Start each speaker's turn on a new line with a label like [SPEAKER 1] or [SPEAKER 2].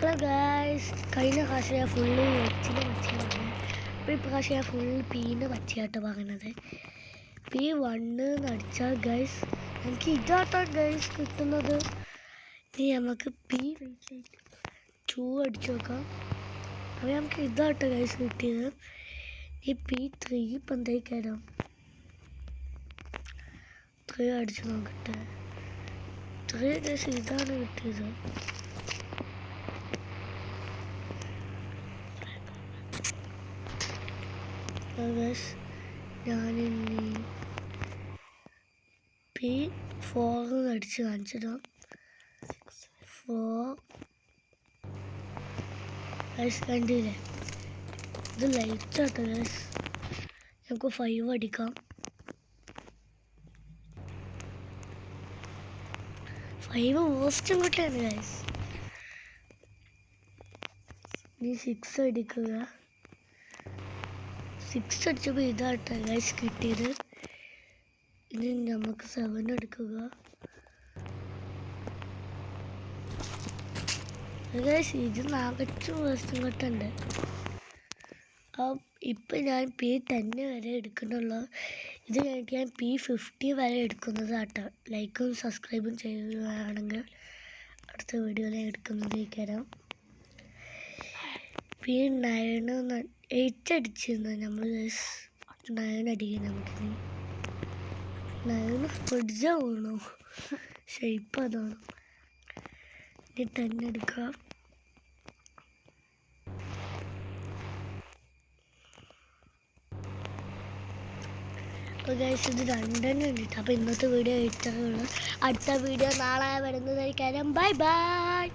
[SPEAKER 1] Hello guys, കഴിഞ്ഞ പ്രാവശ്യം ഞാൻ ഫുള്ള് എച്ചിൻ്റെ പച്ചയാണ്. അപ്പോൾ ഇപ്രാവശ്യം ഞാൻ ഫുൾ പീൻ്റെ പച്ചയാട്ടോ പറയുന്നത്. P1 അടിച്ചാൽ ഗൈസ് നമുക്ക് ഇതാട്ടോ ഗൈസ് കിട്ടുന്നത്. ഇനി നമുക്ക് P2 അടിച്ചു നോക്കാം. അപ്പോൾ നമുക്ക് ഇതാട്ടോ ഗൈസ് കിട്ടിയത്. ഈ P3 ഇപ്പം എന്തായി കയറാം. 3 അടിച്ചു നോക്കട്ടെ. 3 ഗൈസ് ഇതാണ് കിട്ടിയത്. ഞാനിനി P4 അടിച്ച് കാണിച്ചിടാം. 4 ഗൈസ് കണ്ടില്ലേ, ഇത് ലൈറ്റ് ആട്ടോ ഗൈസ്. നമുക്ക് 5 അടിക്കാം. 5 വേസ്റ്റും കിട്ടിയാണ് ഗൈസ്. ഇനി 6 അടിക്കുക. 6 അടിച്ചപ്പോൾ ഇതാട്ടോ ഗൈസ് കിട്ടിയത്. ഇനി നമുക്ക് 7 എടുക്കുക. ഗൈസ് ഇത് നാഗച്ചും വേസ്റ്റും കിട്ടുന്നുണ്ട്. ഇപ്പം ഞാൻ P10 വരെ എടുക്കുന്നുള്ളൂ. ഇത് കഴിഞ്ഞിട്ട് ഞാൻ P50 വരെ എടുക്കുന്നത് കേട്ടോ. ലൈക്കും സബ്സ്ക്രൈബും ചെയ്യുകയാണെങ്കിൽ അടുത്ത വീഡിയോയിൽ എടുക്കുന്നത് തരാം. P9 8 അടിച്ചിരുന്നു നമ്മൾ. 9 അടിക്കാൻ നമുക്കിനി 9 ഫ്രിഡ്ജാവണോ ഷേപ്പ് അതാണ്. ഇനി 10 എടുക്കാം. അപ്പോൾ ഗൈസ് ഇത് 2 ഉണ്ട്. അപ്പോൾ ഇന്നത്തെ വീഡിയോ ഇത്രയുള്ളൂ. അടുത്ത വീഡിയോ നാളെ വരുന്നതായിരിക്കും. Bye bye.